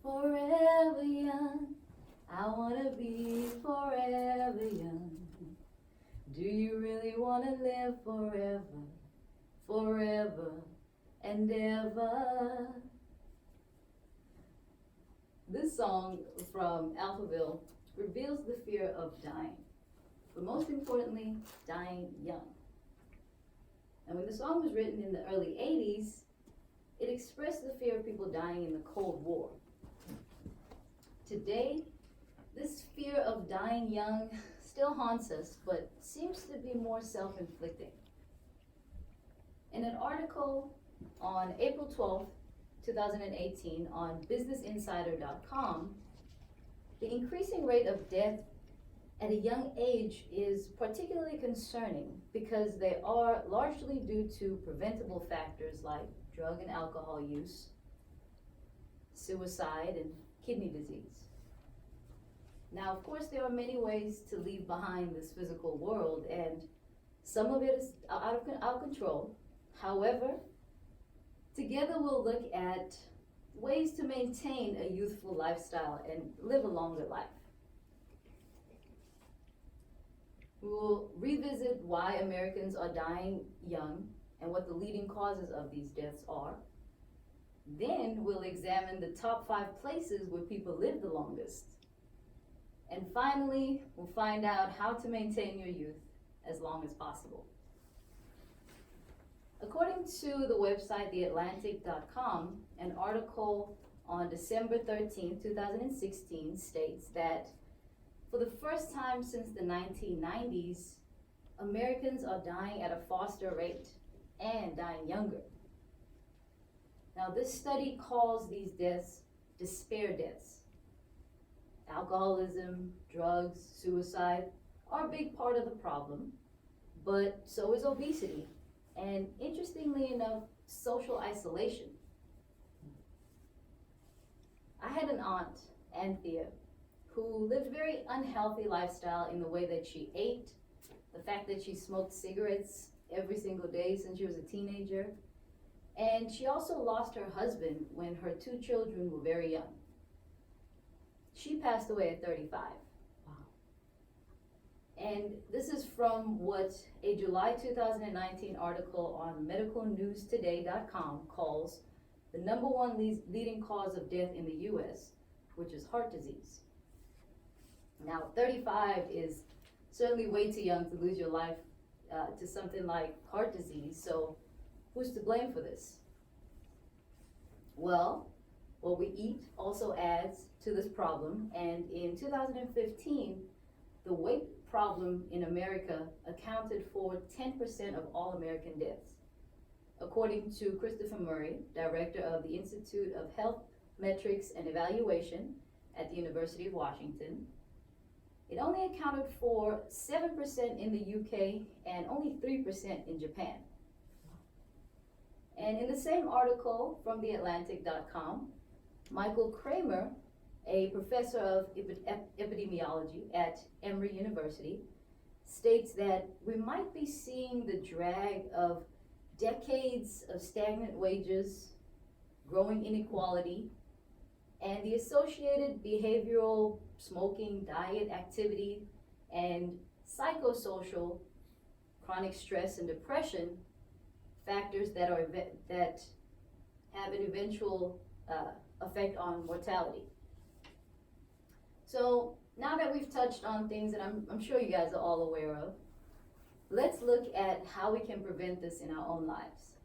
Forever young, I wanna be forever young. Do you really wanna live forever, forever and ever? This song from Alphaville reveals the fear of dying, but most importantly, dying young. And when the song was written in the early 80s, it expressed the fear of people dying in the Cold War. Today, this fear of dying young still haunts us, but seems to be more self-inflicting. In an article on April 12th, 2018 on businessinsider.com, the increasing rate of death at a young age is particularly concerning because they are largely due to preventable factors like drug and alcohol use, suicide, and kidney disease. Now, of course, there are many ways to leave behind this physical world, and some of it is out of control. However, together we'll look at ways to maintain a youthful lifestyle and live a longer life. We will revisit why Americans are dying young and what the leading causes of these deaths are. Then we'll examine the top 5 places where people live the longest. And finally, we'll find out how to maintain your youth as long as possible. According to the website theatlantic.com, an article on December 13, 2016 states that for the first time since the 1990s, Americans are dying at a faster rate and dying younger. Now, this study calls these deaths despair deaths. Alcoholism, drugs, suicide are a big part of the problem, but so is obesity, and interestingly enough, social isolation. I had an aunt, Anthea, who lived a very unhealthy lifestyle in the way that she ate, the fact that she smoked cigarettes every single day since she was a teenager, and she also lost her husband when her 2 children were very young. She passed away at 35. Wow. And this is from what a July 2019 article on medicalnewstoday.com calls the #1 leading cause of death in the US, which is heart disease. Now, 35 is certainly way too young to lose your life to something like heart disease, so who's to blame for this? Well, what we eat also adds to this problem, and in 2015, the weight problem in America accounted for 10% of all American deaths. According to Christopher Murray, director of the Institute of Health Metrics and Evaluation at the University of Washington, it only accounted for 7% in the UK and only 3% in Japan. And in the same article from theatlantic.com, Michael Kramer, a professor of epidemiology at Emory University, states that we might be seeing the drag of decades of stagnant wages, growing inequality, and the associated behavioral, smoking, diet, activity, and psychosocial chronic stress and depression factors that have an eventual effect on mortality. So now that we've touched on things that I'm sure you guys are all aware of, let's look at how we can prevent this in our own lives.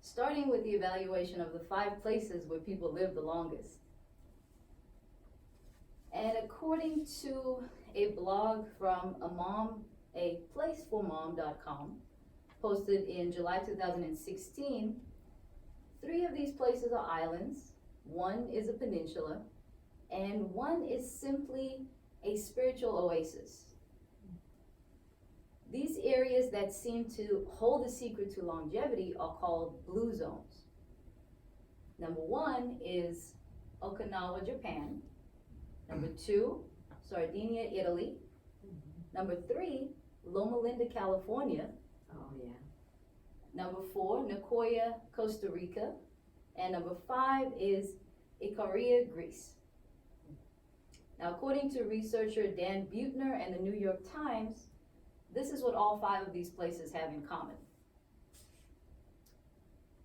Starting with the evaluation of the 5 places where people live the longest. And according to a blog from a placeformom.com, posted in July 2016, 3 of these places are islands, 1 is a peninsula, and 1 is simply a spiritual oasis. These areas that seem to hold the secret to longevity are called blue zones. #1 is Okinawa, Japan. #2, Sardinia, Italy. #3, Loma Linda, California. Oh, yeah. #4, Nicoya, Costa Rica. And #5 is Ikaria, Greece. Now, according to researcher Dan Buettner and the New York Times, this is what all 5 of these places have in common.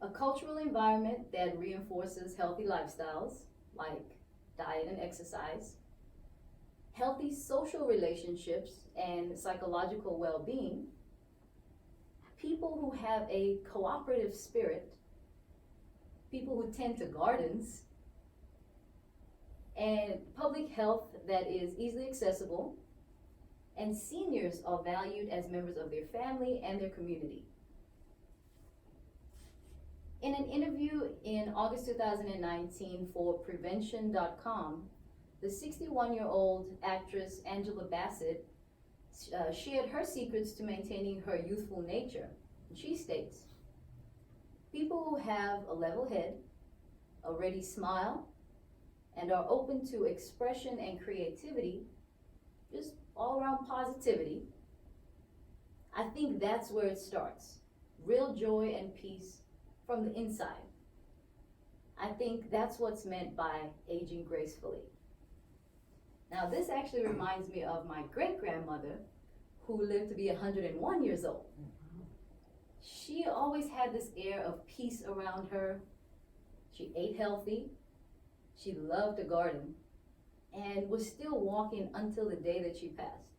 A cultural environment that reinforces healthy lifestyles, like diet and exercise, healthy social relationships and psychological well-being, people who have a cooperative spirit, people who tend to gardens, and public health that is easily accessible, and seniors are valued as members of their family and their community. In an interview in August 2019 for Prevention.com, the 61-year-old actress Angela Bassett shared her secrets to maintaining her youthful nature. She states, people who have a level head, a ready smile, and are open to expression and creativity, just all around positivity, I think that's where it starts. Real joy and peace from the inside. I think that's what's meant by aging gracefully. Now, this actually reminds me of my great-grandmother, who lived to be 101 years old. She always had this air of peace around her. She ate healthy, she loved to garden, and was still walking until the day that she passed.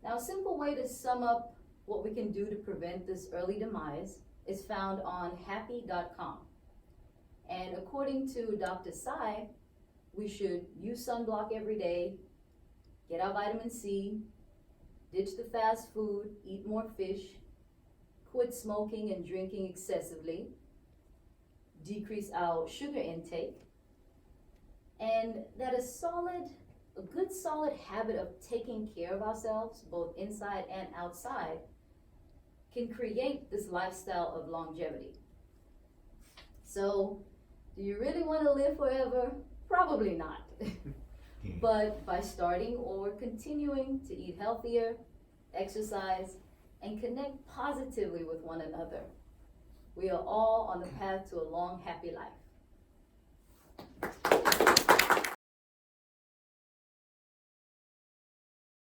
Now, a simple way to sum up what we can do to prevent this early demise is found on happy.com. And according to Dr. Sai, we should use sunblock every day, get our vitamin C, ditch the fast food, eat more fish, quit smoking and drinking excessively, decrease our sugar intake, and that a good solid habit of taking care of ourselves, both inside and outside, can create this lifestyle of longevity. So, do you really want to live forever? Probably not. But by starting or continuing to eat healthier, exercise, and connect positively with one another, we are all on the path to a long, happy life.